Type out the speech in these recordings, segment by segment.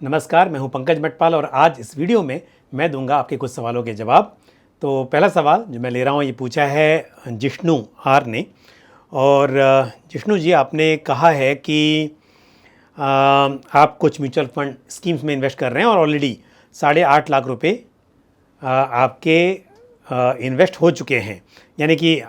नमस्कार, मैं हूं पंकज मटपाल और आज इस वीडियो में मैं दूंगा आपके कुछ सवालों के जवाब। तो पहला सवाल जो मैं ले रहा हूं ये पूछा है जिष्णु आर ने। और जिष्णु जी, आपने कहा है कि आप कुछ म्यूचुअल फंड स्कीम्स में इन्वेस्ट कर रहे हैं और ऑलरेडी 8.5 लाख रुपए आपके इन्वेस्ट हो चुके हैं। यानी कि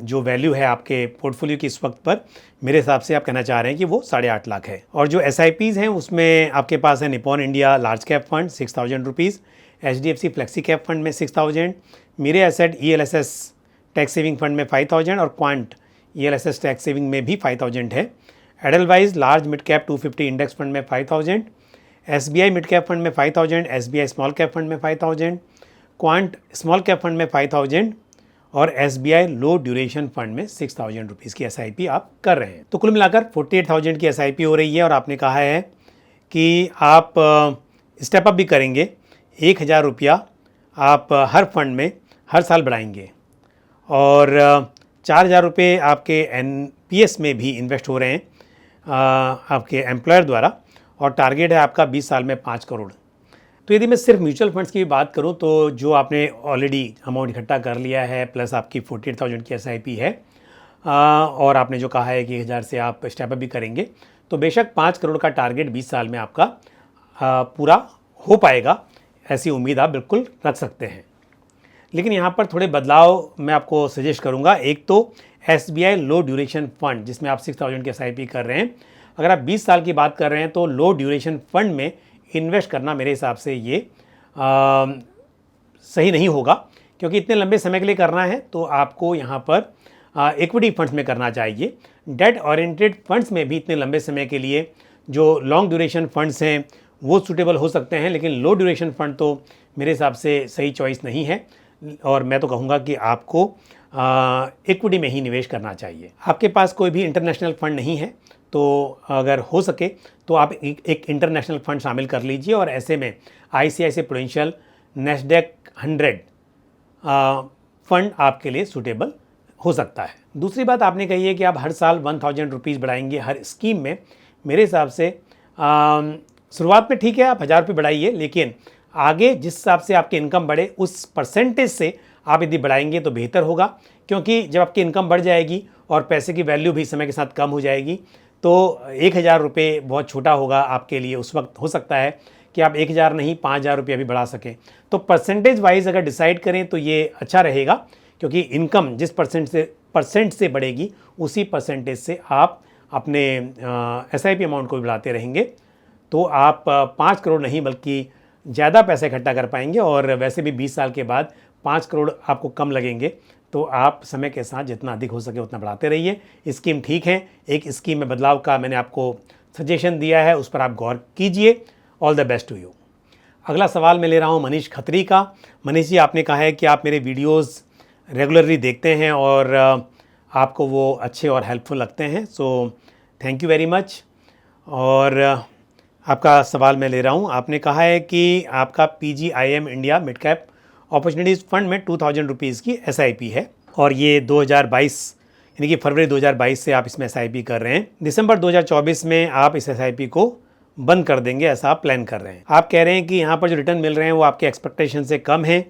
जो वैल्यू है आपके पोर्टफोलियो की इस वक्त पर, मेरे हिसाब से आप कहना चाह रहे हैं कि वो 8.5 लाख है। और जो SIPs हैं उसमें आपके पास है Nippon India large cap fund 6,000 rupees, HDFC flexi cap fund में 6,000, मेरे asset ELSS tax saving fund में 5,000 और क्वांट ELSS टैक्स सेविंग में भी 5,000 है। Edelweiss large mid cap 250 index fund में 5,000, SBI मिड कैप फंड में 5,000, SBI स्मॉल कैप फंड में 5,000, क्वांट स्मॉल कैप फंड में 5,000 और SBI लो ड्यूरेशन फंड में 6,000 रुपीज़ की SIP आप कर रहे हैं। तो कुल मिलाकर 48,000 की SIP हो रही है। और आपने कहा है कि आप स्टेप अप भी करेंगे, 1,000 रुपया आप हर फंड में हर साल बढ़ाएंगे और 4,000 रुपये आपके NPS में भी इन्वेस्ट हो रहे हैं आपके एम्प्लॉयर द्वारा, और टारगेट है आपका 20 साल में 5 करोड़। तो यदि मैं सिर्फ म्यूचुअल फंड्स की बात करूं तो जो आपने ऑलरेडी अमाउंट इकट्ठा कर लिया है प्लस आपकी 48,000 की SIP है और आपने जो कहा है कि 1,000 से आप स्टेप अप भी करेंगे, तो बेशक 5 करोड़ का टारगेट 20 साल में आपका पूरा हो पाएगा, ऐसी उम्मीद आप बिल्कुल रख सकते हैं। लेकिन यहाँ पर थोड़े बदलाव मैं आपको सजेस्ट करूँगा। एक तो SBI लो ड्यूरेशन फंड जिसमें आप 6,000 की SIP कर रहे हैं, अगर आप 20 साल की बात कर रहे हैं तो लो ड्यूरेशन फंड में इन्वेस्ट करना मेरे हिसाब से ये सही नहीं होगा, क्योंकि इतने लंबे समय के लिए करना है तो आपको यहाँ पर इक्विटी फंड्स में करना चाहिए। डेट ओरिएंटेड फंड्स में भी इतने लंबे समय के लिए जो लॉन्ग ड्यूरेशन फंड्स हैं वो सूटेबल हो सकते हैं, लेकिन लो ड्यूरेशन फंड तो मेरे हिसाब से सही चॉइस नहीं है। और मैं तो कहूँगा कि आपको इक्विटी में ही निवेश करना चाहिए। आपके पास कोई भी इंटरनेशनल फंड नहीं है तो अगर हो सके तो आप एक इंटरनेशनल फंड शामिल कर लीजिए, और ऐसे में ICICI प्रूडेंशियल NASDAQ 100 फंड आपके लिए सूटेबल हो सकता है। दूसरी बात आपने कही है कि आप हर साल 1,000 रुपीज़ बढ़ाएंगे हर स्कीम में। मेरे हिसाब से शुरुआत में ठीक है, आप 1,000 रुपये बढ़ाइए, लेकिन आगे जिस हिसाब से आपकी इनकम बढ़े उस परसेंटेज से आप यदि बढ़ाएंगे तो बेहतर होगा, क्योंकि जब आपकी इनकम बढ़ जाएगी और पैसे की वैल्यू भी समय के साथ कम हो जाएगी तो 1,000 रुपये बहुत छोटा होगा आपके लिए। उस वक्त हो सकता है कि आप 1,000 नहीं 5,000 रुपये भी बढ़ा सकें। तो परसेंटेज वाइज अगर डिसाइड करें तो ये अच्छा रहेगा, क्योंकि इनकम जिस परसेंट से बढ़ेगी उसी परसेंटेज से आप अपने SIP अमाउंट को भी बढ़ाते रहेंगे, तो आप 5 करोड़ नहीं बल्कि ज़्यादा पैसे इकट्ठा कर पाएंगे। और वैसे भी 20 साल के बाद 5 करोड़ आपको कम लगेंगे, तो आप समय के साथ जितना अधिक हो सके उतना बढ़ाते रहिए। स्कीम ठीक है, एक स्कीम में बदलाव का मैंने आपको सजेशन दिया है, उस पर आप गौर कीजिए। All the best to you. अगला सवाल मैं ले रहा हूँ मनीष खत्री का। मनीष जी, आपने कहा है कि आप मेरे वीडियोस रेगुलरली देखते हैं और आपको वो अच्छे और हेल्पफुल लगते हैं, so thank you very much. और आपका सवाल मैं ले रहा हूँ। आपने कहा है कि आपका PGIM India mid cap opportunities fund में 2,000 रुपीज़ की SIP है और ये 2022 यानी कि फरवरी 2022 से आप इसमें SIP कर रहे हैं। दिसंबर 2024 में आप इस SIP को बंद कर देंगे, ऐसा आप प्लान कर रहे हैं। आप कह रहे हैं कि यहाँ पर जो रिटर्न मिल रहे हैं वो आपके एक्सपेक्टेशन से कम है,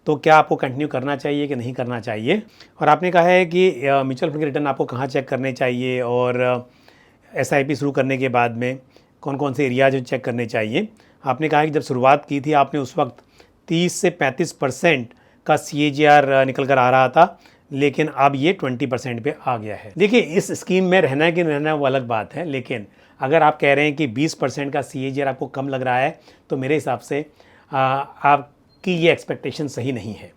तो क्या आपको कंटिन्यू करना चाहिए कि नहीं करना चाहिए? और आपने कहा है कि म्यूचुअल फंड के रिटर्न आपको कहाँ चेक करने चाहिए और SIP शुरू करने के बाद में कौन कौन से एरियाज चेक करने चाहिए। आपने कहा कि जब शुरुआत की थी आपने उस वक्त 30 से 35% का CAGR निकल कर आ रहा था, लेकिन अब ये 20% पे आ गया है। देखिए, इस स्कीम में रहना कि नहीं रहना वो अलग बात है, लेकिन अगर आप कह रहे हैं कि 20% का CAGR आपको कम लग रहा है तो मेरे हिसाब से आपकी ये एक्सपेक्टेशन सही नहीं है।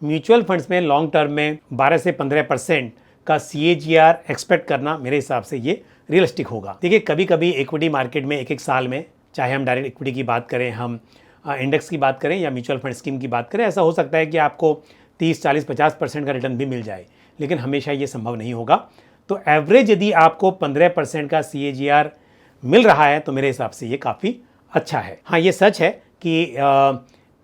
म्यूचुअल फंड्स में लॉन्ग टर्म में 12 से 15% का CAGR एक्सपेक्ट करना मेरे हिसाब से ये रियलिस्टिक होगा। देखिए, कभी कभी इक्विटी मार्केट में एक साल में, चाहे हम डायरेक्ट इक्विटी की बात करें, हम इंडेक्स की बात करें या म्यूचुअल फंड स्कीम की बात करें, ऐसा हो सकता है कि आपको 30, 40, 50% का रिटर्न भी मिल जाए, लेकिन हमेशा ये संभव नहीं होगा। तो एवरेज यदि आपको 15% का CAGR मिल रहा है तो मेरे हिसाब से ये काफ़ी अच्छा है। हाँ, ये सच है कि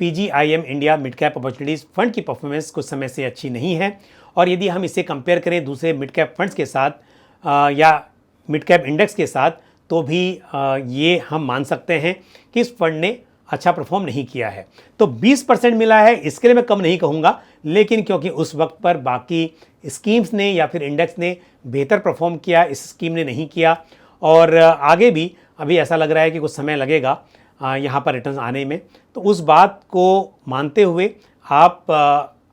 PGIM India mid cap opportunities fund की परफॉर्मेंस कुछ समय से अच्छी नहीं है, और यदि हम इसे कंपेयर करें दूसरे मिड कैप फंड्स के साथ या मिड कैप इंडेक्स के साथ, तो भी ये हम मान सकते हैं कि इस फंड ने अच्छा परफॉर्म नहीं किया है। तो 20% मिला है, इसके लिए मैं कम नहीं कहूँगा, लेकिन क्योंकि उस वक्त पर बाकी स्कीम्स ने या फिर इंडेक्स ने बेहतर परफॉर्म किया, इस स्कीम ने नहीं किया, और आगे भी अभी ऐसा लग रहा है कि कुछ समय लगेगा यहाँ पर रिटर्न्स आने में, तो उस बात को मानते हुए आप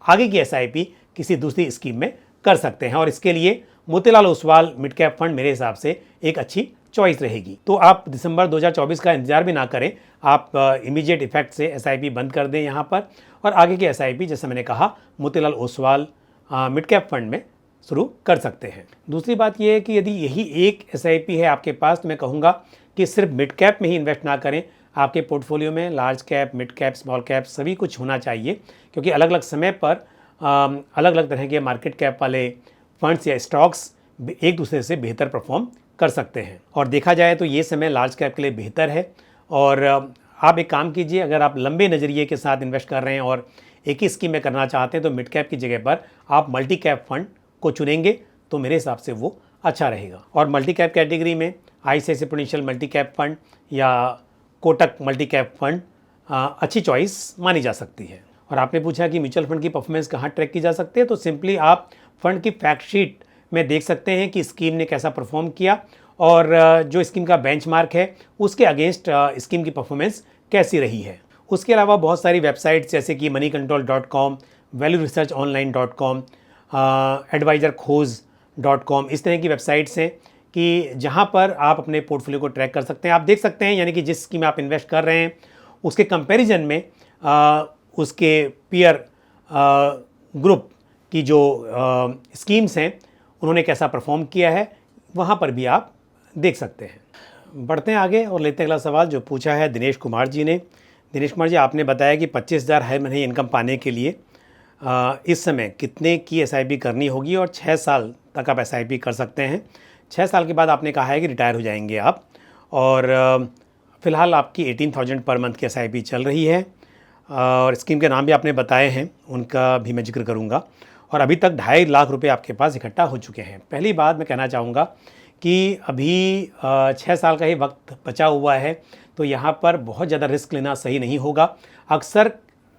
आगे की SIP किसी दूसरी स्कीम में कर सकते हैं, और इसके लिए Motilal Oswal mid cap fund मेरे हिसाब से एक अच्छी चॉइस रहेगी। तो आप दिसंबर 2024 का इंतजार भी ना करें, आप इमीडिएट इफेक्ट से SIP बंद कर दें यहाँ पर, और आगे की SIP जैसे मैंने कहा Motilal Oswal mid cap fund में शुरू कर सकते हैं। दूसरी बात यह है कि यदि यही एक SIP है आपके पास, तो मैं कहूँगा कि सिर्फ मिड कैप में ही इन्वेस्ट ना करें, आपके पोर्टफोलियो में large cap, mid cap, small cap सभी कुछ होना चाहिए, क्योंकि अलग अलग समय पर अलग अलग तरह के मार्केट कैप वाले फंड्स या स्टॉक्स एक दूसरे से बेहतर परफॉर्म कर सकते हैं। और देखा जाए तो ये समय लार्ज कैप के लिए बेहतर है, और आप एक काम कीजिए, अगर आप लंबे नज़रिए के साथ इन्वेस्ट कर रहे हैं और एक ही स्कीम में करना चाहते हैं, तो मिड कैप की जगह पर आप मल्टी कैप फंड को चुनेंगे तो मेरे हिसाब से वो अच्छा रहेगा। और मल्टी कैप कैटेगरी में ICICI prudential multi cap fund या कोटक मल्टी कैप फंड अच्छी चॉइस मानी जा सकती है। और आपने पूछा कि म्यूचुअल फंड की परफॉर्मेंस कहाँ ट्रैक की जा सकती है, तो सिंपली आप फंड की फैक्ट शीट में देख सकते हैं कि स्कीम ने कैसा परफॉर्म किया, और जो स्कीम का बेंचमार्क है उसके अगेंस्ट स्कीम की परफॉर्मेंस कैसी रही है। उसके अलावा बहुत सारी वेबसाइट्स जैसे कि moneycontrol.com, valueresearchonline.com, advisorkhoz.com, इस तरह की वेबसाइट्स हैं कि जहां पर आप अपने पोर्टफोलियो को ट्रैक कर सकते हैं। आप देख सकते हैं यानी कि जिस स्कीम में आप इन्वेस्ट कर रहे हैं उसके कंपैरिजन में उसके पीयर ग्रुप की जो स्कीम्स हैं उन्होंने कैसा परफॉर्म किया है, वहाँ पर भी आप देख सकते हैं। बढ़ते हैं आगे और लेते हैं अगला सवाल जो पूछा है दिनेश कुमार जी ने। दिनेश कुमार जी, आपने बताया कि 25,000 हर महीने इनकम पाने के लिए इस समय कितने की SIP करनी होगी, और 6 साल तक आप SIP कर सकते हैं। 6 साल के बाद आपने कहा है कि रिटायर हो जाएंगे आप, और फ़िलहाल आपकी 18,000 पर मंथ की SIP चल रही है, और स्कीम के नाम भी आपने बताए हैं, उनका भी मैं जिक्र करूँगा, और अभी तक 2.5 लाख रुपए आपके पास इकट्ठा हो चुके हैं। पहली बात मैं कहना चाहूँगा कि अभी 6 साल का ही वक्त बचा हुआ है, तो यहाँ पर बहुत ज़्यादा रिस्क लेना सही नहीं होगा। अक्सर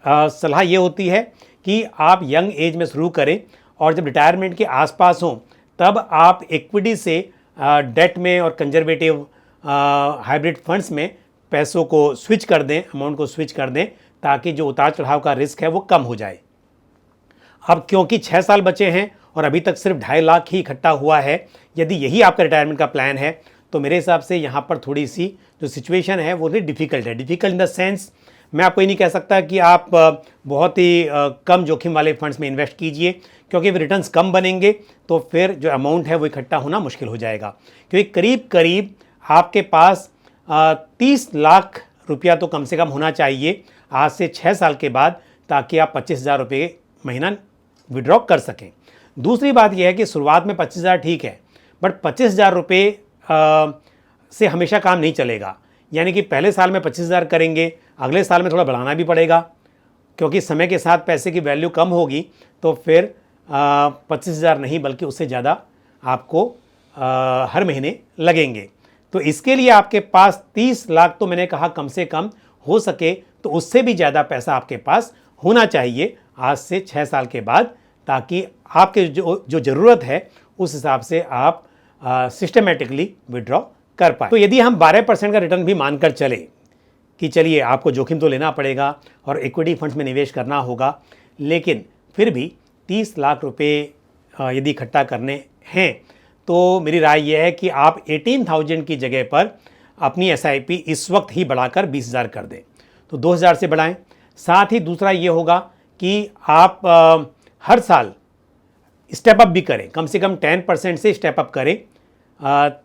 सलाह ये होती है कि आप यंग एज में शुरू करें, और जब रिटायरमेंट के आसपास हों तब आप इक्विटी से डेट में और कंजर्वेटिव हाइब्रिड फंड्स में पैसों को स्विच कर दें, अमाउंट को स्विच कर दें, ताकि जो उतार चढ़ाव का रिस्क है वो कम हो जाए। अब क्योंकि 6 साल बचे हैं और अभी तक सिर्फ 2.5 लाख ही इकट्ठा हुआ है, यदि यही आपका रिटायरमेंट का प्लान है, तो मेरे हिसाब से यहाँ पर थोड़ी सी जो सिचुएशन है वो डिफ़िकल्ट है। डिफ़िकल्ट इन द सेंस, मैं आपको ये नहीं कह सकता कि आप बहुत ही कम जोखिम वाले फंड्स में इन्वेस्ट कीजिए, क्योंकि रिटर्न्स कम बनेंगे तो फिर जो अमाउंट है वो इकट्ठा होना मुश्किल हो जाएगा। क्योंकि करीब करीब आपके पास 30 लाख रुपया तो कम से कम होना चाहिए आज से 6 साल के बाद, ताकि आप 25,000 रुपये महीना विड्रॉ कर सकें। दूसरी बात यह है कि शुरुआत में 25,000 ठीक है, बट 25,000 रुपये से हमेशा काम नहीं चलेगा। यानी कि पहले साल में 25,000 करेंगे, अगले साल में थोड़ा बढ़ाना भी पड़ेगा, क्योंकि समय के साथ पैसे की वैल्यू कम होगी, तो फिर 25,000 नहीं बल्कि उससे ज़्यादा आपको हर महीने लगेंगे। तो इसके लिए आपके पास 30 लाख तो मैंने कहा कम से कम, हो सके तो उससे भी ज़्यादा पैसा आपके पास होना चाहिए आज से 6 साल के बाद, ताकि आपके जो ज़रूरत है उस हिसाब से आप सिस्टमेटिकली विड्रॉ कर पाए। तो यदि हम 12% का रिटर्न भी मानकर चले कि चलिए आपको जोखिम तो लेना पड़ेगा और इक्विटी फंड्स में निवेश करना होगा, लेकिन फिर भी 30 लाख रुपए यदि इकट्ठा करने हैं, तो मेरी राय यह है कि आप 18,000 की जगह पर अपनी SIP इस वक्त ही बढ़ाकर 20,000 कर दें, तो 2,000 से बढ़ाएं। साथ ही दूसरा ये होगा कि आप हर साल स्टेप अप भी करें, कम से कम 10% से स्टेप अप करें,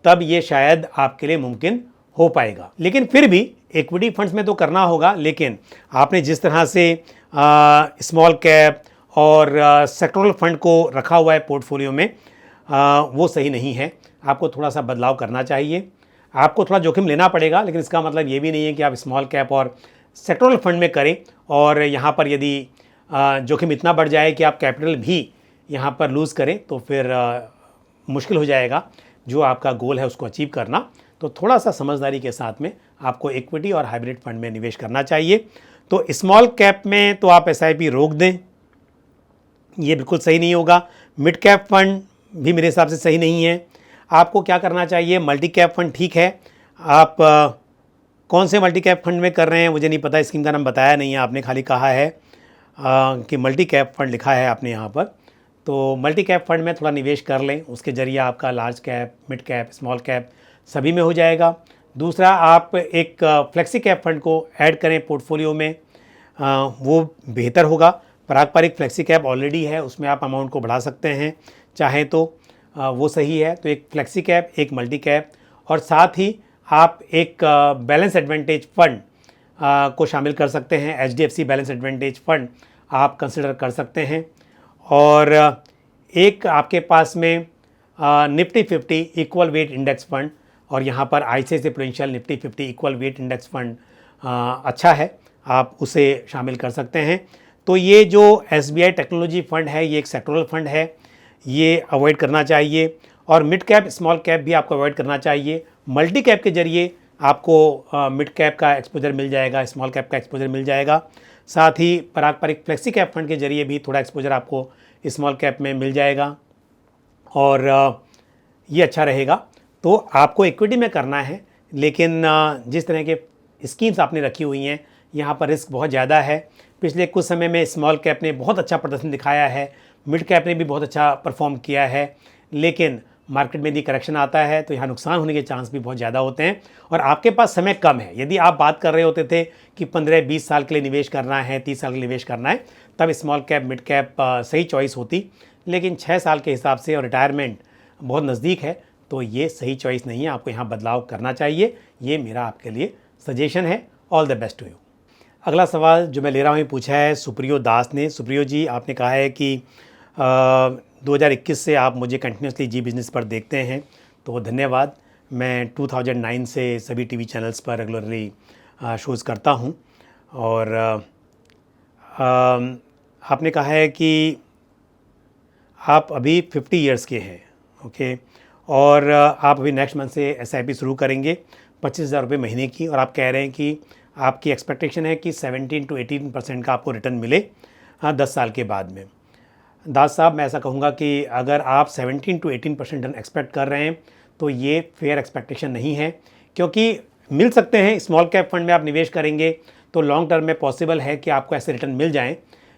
तब ये शायद आपके लिए मुमकिन हो पाएगा। लेकिन फिर भी इक्विटी फंड्स में तो करना होगा, लेकिन आपने जिस तरह से स्मॉल कैप और सेक्टोरल फंड को रखा हुआ है पोर्टफोलियो में, वो सही नहीं है। आपको थोड़ा सा बदलाव करना चाहिए। आपको थोड़ा जोखिम लेना पड़ेगा, लेकिन इसका मतलब ये भी नहीं है कि आप स्मॉल कैप और सेक्टोरल फंड में करें और यहाँ पर यदि जोखिम इतना बढ़ जाए कि आप कैपिटल भी यहाँ पर लूज़ करें, तो फिर मुश्किल हो जाएगा जो आपका गोल है उसको अचीव करना। तो तो थोड़ा सा समझदारी के साथ में आपको इक्विटी और हाइब्रिड फंड में निवेश करना चाहिए। तो स्मॉल कैप में तो आप SIP रोक दें, ये बिल्कुल सही नहीं होगा। मिड कैप फंड भी मेरे हिसाब से सही नहीं है। आपको क्या करना चाहिए, मल्टी कैप फंड ठीक है। आप कौन से मल्टी कैप फंड में कर रहे हैं मुझे नहीं पता, स्कीम का नाम बताया नहीं है आपने, खाली कहा है कि मल्टी कैप फंड लिखा है आपने यहाँ पर। तो मल्टी कैप फंड में थोड़ा निवेश कर लें, उसके ज़रिए आपका large cap, mid cap, small cap सभी में हो जाएगा। दूसरा, आप एक फ्लेक्सी कैप फंड को ऐड करें पोर्टफोलियो में, वो बेहतर होगा। पारंपरिक फ्लेक्सी कैप ऑलरेडी है, उसमें आप अमाउंट को बढ़ा सकते हैं चाहें तो, वो सही है। तो एक फ्लेक्सी कैप, एक मल्टी कैप, और साथ ही आप एक बैलेंस एडवांटेज फंड को शामिल कर सकते हैं। HDFC बैलेंस एडवांटेज फंड आप कंसिडर कर सकते हैं। और एक आपके पास में Nifty 50 equal weight index fund, और यहाँ पर ICICI prudential Nifty 50 equal weight index fund अच्छा है, आप उसे शामिल कर सकते हैं। तो ये जो SBI टेक्नोलॉजी फंड है, ये एक सेक्टोरल फंड है, ये अवॉइड करना चाहिए। और मिड कैप, स्मॉल कैप भी आपको अवॉइड करना चाहिए। मल्टी कैप के जरिए आपको मिड कैप का एक्सपोजर मिल जाएगा, स्मॉल कैप का एक्सपोजर मिल जाएगा। साथ ही पारंपरिक फ्लेक्सी कैप फंड के जरिए भी थोड़ा एक्सपोजर आपको स्मॉल कैप में मिल जाएगा, और ये अच्छा रहेगा। तो आपको इक्विटी में करना है, लेकिन जिस तरह के स्कीम्स आपने रखी हुई हैं, यहाँ पर रिस्क बहुत ज़्यादा है। पिछले कुछ समय में स्मॉल कैप ने बहुत अच्छा प्रदर्शन दिखाया है, मिड कैप ने भी बहुत अच्छा परफॉर्म किया है, लेकिन मार्केट में यदि करेक्शन आता है तो यहाँ नुकसान होने के चांस भी बहुत ज़्यादा होते हैं, और आपके पास समय कम है। यदि आप बात कर रहे होते थे कि 15-20 साल के लिए निवेश करना है, 30 साल के लिए निवेश करना है, तब स्मॉल कैप, मिड कैप सही चॉइस होती, लेकिन 6 साल के हिसाब से और रिटायरमेंट बहुत नज़दीक है, तो ये सही चॉइस नहीं है। आपको यहाँ बदलाव करना चाहिए, ये मेरा आपके लिए सजेशन है। All the best to you. अगला सवाल जो मैं ले रहा हूँ, पूछा है सुप्रियो दास ने। सुप्रियो जी, आपने कहा है कि 2021 से आप मुझे कंटिन्यूसली जी बिज़नेस पर देखते हैं, तो धन्यवाद। मैं 2009 से सभी टीवी चैनल्स पर रेगुलरली शोज़ करता हूं, और आपने कहा है कि आप अभी 50 इयर्स के हैं, ओके, और आप अभी नेक्स्ट मंथ से SIP शुरू करेंगे 25,000 रुपये महीने की, और आप कह रहे हैं कि आपकी एक्सपेक्टेशन है कि 17 to 18% का आपको रिटर्न मिले 10 साल के बाद में। दास साहब, मैं ऐसा कहूँगा कि अगर आप 17 to 18% रिटर्न एक्सपेक्ट कर रहे हैं तो ये फेयर एक्सपेक्टेशन नहीं है, क्योंकि मिल सकते हैं। स्मॉल कैप फंड में आप निवेश करेंगे तो लॉन्ग टर्म में पॉसिबल है कि आपको ऐसे रिटर्न मिल जाएं,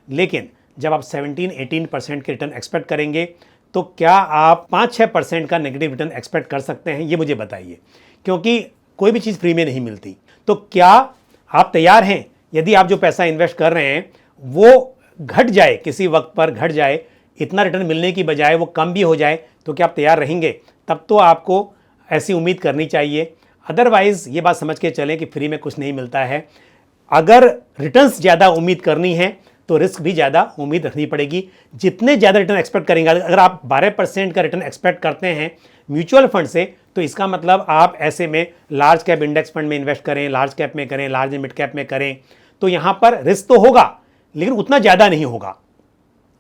लेकिन जब आप 17-18% के रिटर्न एक्सपेक्ट करेंगे तो क्या आप 5-6% का नेगेटिव रिटर्न एक्सपेक्ट कर सकते हैं, ये मुझे बताइए, क्योंकि कोई भी चीज़ फ्री में नहीं मिलती। तो क्या आप तैयार हैं, यदि आप जो पैसा इन्वेस्ट कर रहे हैं वो घट जाए, किसी वक्त पर घट जाए, इतना रिटर्न मिलने की बजाय वो कम भी हो जाए, तो क्या आप तैयार रहेंगे? तब तो आपको ऐसी उम्मीद करनी चाहिए। अदरवाइज़ ये बात समझ के चलें कि फ्री में कुछ नहीं मिलता है। अगर रिटर्न्स ज़्यादा उम्मीद करनी है तो रिस्क भी ज़्यादा उम्मीद रखनी पड़ेगी। जितने ज़्यादा रिटर्न एक्सपेक्ट करेंगे, अगर आप 12% का रिटर्न एक्सपेक्ट करते हैं म्यूचुअल फंड से, तो इसका मतलब आप ऐसे में लार्ज कैप इंडेक्स फंड में इन्वेस्ट करें, लार्ज कैप में करें, लार्ज एंड मिड कैप में करें, तो यहाँ पर रिस्क तो होगा लेकिन उतना ज़्यादा नहीं होगा।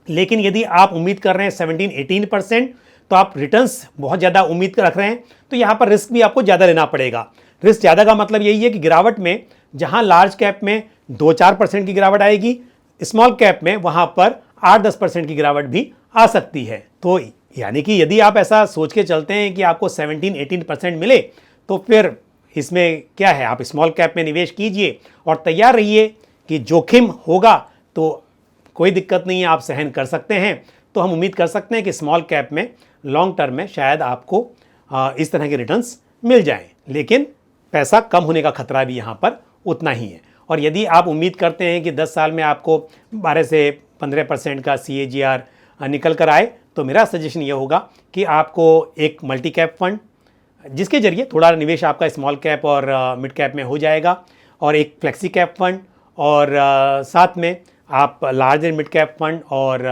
लेकिन यदि आप उम्मीद कर रहे हैं 17-18%, तो आप रिटर्न्स बहुत ज़्यादा उम्मीद कर रख रहे हैं, तो यहाँ पर रिस्क भी आपको ज़्यादा लेना पड़ेगा। रिस्क ज़्यादा का मतलब यही है कि गिरावट में जहाँ लार्ज कैप में 2-4% की गिरावट आएगी, स्मॉल कैप में वहाँ पर 8-10% की गिरावट भी आ सकती है। तो यानी कि यदि आप ऐसा सोच के चलते हैं कि आपको 17-18% मिले, तो फिर इसमें क्या है, आप स्मॉल कैप में निवेश कीजिए और तैयार रहिए कि जोखिम होगा तो कोई दिक्कत नहीं है, आप सहन कर सकते हैं। तो हम उम्मीद कर सकते हैं कि स्मॉल कैप में लॉन्ग टर्म में शायद आपको इस तरह के रिटर्न्स मिल जाएं, लेकिन पैसा कम होने का खतरा भी यहाँ पर उतना ही है। और यदि आप उम्मीद करते हैं कि 10 साल में आपको 12 से 15% का CAGR निकल कर आए, तो मेरा सजेशन ये होगा कि आपको एक मल्टी कैप फंड, जिसके जरिए थोड़ा निवेश आपका स्मॉल कैप और मिड कैप में हो जाएगा, और एक फ्लेक्सी कैप फंड, और साथ में आप large and mid cap fund और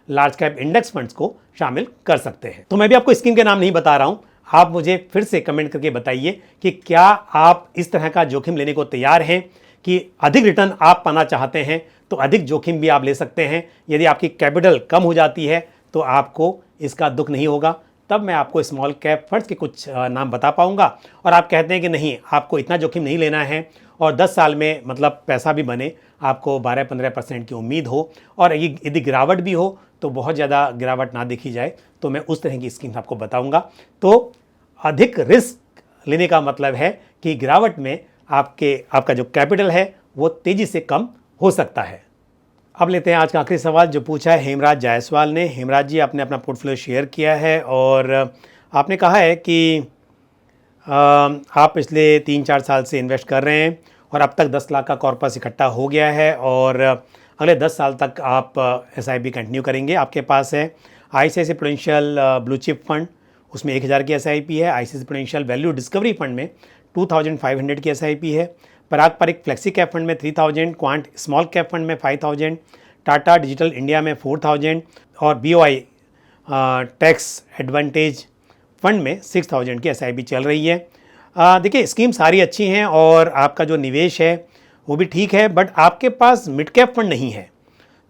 लार्ज कैप इंडेक्स फंड्स को शामिल कर सकते हैं। तो मैं भी आपको स्कीम के नाम नहीं बता रहा हूं, आप मुझे फिर से कमेंट करके बताइए कि क्या आप इस तरह का जोखिम लेने को तैयार हैं कि अधिक रिटर्न आप पाना चाहते हैं, तो अधिक जोखिम भी आप ले सकते हैं। यदि आपकी कैपिटल कम हो जाती है तो आपको इसका दुख नहीं होगा, तब मैं आपको स्मॉल कैप फंड्स के कुछ नाम बता पाऊंगा। और आप कहते हैं कि नहीं, आपको इतना जोखिम नहीं लेना है और 10 साल में मतलब पैसा भी बने, आपको 12-15% की उम्मीद हो और यदि गिरावट भी हो तो बहुत ज़्यादा गिरावट ना देखी जाए, तो मैं उस तरह की स्कीम्स आपको बताऊंगा। तो अधिक रिस्क लेने का मतलब है कि गिरावट में आपका जो कैपिटल है वो तेज़ी से कम हो सकता है। अब लेते हैं आज का आखिरी सवाल जो पूछा है हेमराज जायसवाल ने। हेमराज जी, आपने अपना पोर्टफोलियो शेयर किया है और आपने कहा है कि आप पिछले 3-4 साल से इन्वेस्ट कर रहे हैं और अब तक 10 लाख का कॉर्पस इकट्ठा हो गया है और अगले 10 साल तक आप SIP कंटिन्यू करेंगे। आपके पास है ICICI prudential blue chip fund, उसमें 1000 की SIP है। ICICI prudential value discovery fund में 2500 की SIP है। पारंपरिक फ्लेक्सी कैप फंड में 3000, क्वांट स्मॉल कैप फंड में 5000, टाटा डिजिटल इंडिया में 4000 और BOI टैक्स एडवांटेज फंड में 6000 की SIP चल रही है। देखिए, स्कीम सारी अच्छी हैं और आपका जो निवेश है वो भी ठीक है, बट आपके पास मिड कैप फंड नहीं है,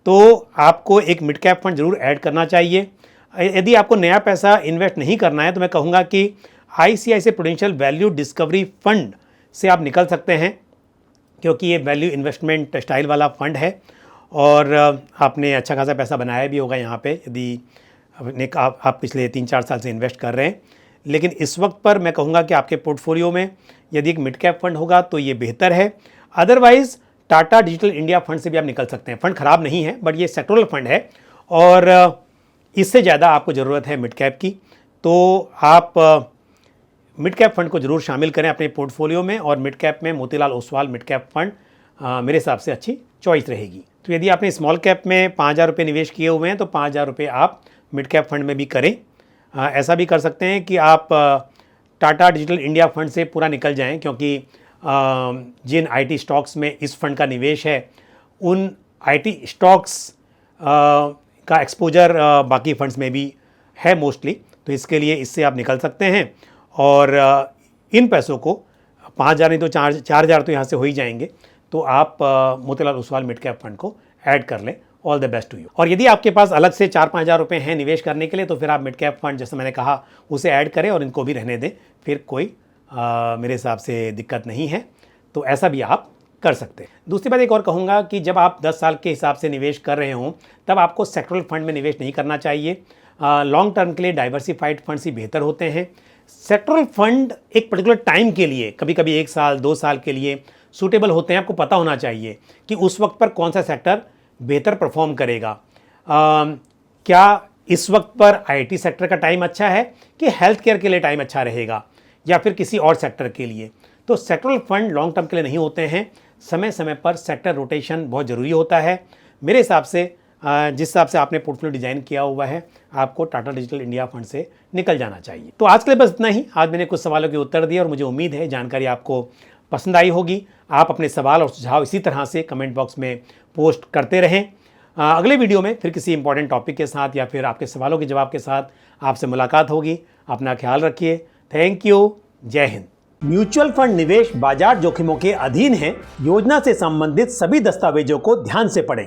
तो आपको एक मिड कैप फंड ज़रूर ऐड करना चाहिए। यदि आपको नया पैसा इन्वेस्ट नहीं करना है तो मैं कहूँगा कि ICICI prudential value discovery fund से आप निकल सकते हैं, क्योंकि ये वैल्यू इन्वेस्टमेंट स्टाइल वाला फंड है और आपने अच्छा खासा पैसा बनाया भी होगा यहाँ पे यदि आप पिछले 3-4 साल से इन्वेस्ट कर रहे हैं। लेकिन इस वक्त पर मैं कहूँगा कि आपके पोर्टफोलियो में यदि एक मिड कैप फंड होगा तो ये बेहतर है। Otherwise Tata digital India fund से भी आप निकल सकते हैं। फंड ख़राब नहीं है, बट ये सेक्टोरल फंड है और इससे ज़्यादा आपको ज़रूरत है मिड कैप की, तो आप मिड कैप फंड को ज़रूर शामिल करें अपने पोर्टफोलियो में और मिड कैप में Motilal Oswal mid cap fund मेरे हिसाब से अच्छी चॉइस रहेगी। तो यदि आपने स्मॉल कैप में 5000 रुपये निवेश किए हुए हैं तो 5000 रुपये आप मिड कैप फंड में भी करें। ऐसा भी कर सकते हैं कि आप टाटा डिजिटल इंडिया फंड से पूरा निकल जाएं, क्योंकि जिन IT स्टॉक्स में इस फंड का निवेश है उन IT स्टॉक्स का एक्सपोजर बाकी फंड्स में भी है मोस्टली, तो इसके लिए इससे आप निकल सकते हैं और इन पैसों को 5000 नहीं तो 4000 तो यहाँ से हो ही जाएंगे, तो आप Motilal Oswal mid cap fund को ऐड कर लें। All the best to you. और यदि आपके पास अलग से 4-5 हज़ार रुपये हैं निवेश करने के लिए तो फिर आप मिड कैप फंड, जैसे मैंने कहा, उसे ऐड करें और इनको भी रहने दें, फिर कोई मेरे हिसाब से दिक्कत नहीं है, तो ऐसा भी आप कर सकते हैं। दूसरी बात एक और कहूँगा कि जब आप 10 साल के हिसाब से निवेश कर रहे हों तब आपको सेक्टरल फंड में निवेश नहीं करना चाहिए। लॉन्ग टर्म के लिए डाइवर्सिफाइड फंड्स ही बेहतर होते हैं। सेक्टरल फंड एक पर्टिकुलर टाइम के लिए, कभी कभी 1 साल 2 साल के लिए सूटेबल होते हैं। आपको पता होना चाहिए कि उस वक्त पर कौन सा सेक्टर बेहतर परफॉर्म करेगा। क्या इस वक्त पर IT सेक्टर का टाइम अच्छा है कि हेल्थ केयर के लिए टाइम अच्छा रहेगा या फिर किसी और सेक्टर के लिए। तो सेक्टरल फंड लॉन्ग टर्म के लिए नहीं होते हैं। समय समय पर सेक्टर रोटेशन बहुत ज़रूरी होता है। मेरे हिसाब से जिस हिसाब से आपने पोर्टफोलियो डिज़ाइन किया हुआ है, आपको टाटा डिजिटल इंडिया फंड से निकल जाना चाहिए। तो आज के लिए बस इतना ही। आज मैंने कुछ सवालों के उत्तर दिए और मुझे उम्मीद है जानकारी आपको पसंद आई होगी। आप अपने सवाल और सुझाव इसी तरह से कमेंट बॉक्स में पोस्ट करते रहें। अगले वीडियो में फिर किसी इंपॉर्टेंट टॉपिक के साथ या फिर आपके सवालों के जवाब के साथ आपसे मुलाकात होगी। अपना ख्याल रखिए। Thank you. जय हिंद। म्यूचुअल फंड निवेश बाजार जोखिमों के अधीन है। योजना से संबंधित सभी दस्तावेजों को ध्यान से पढ़ें।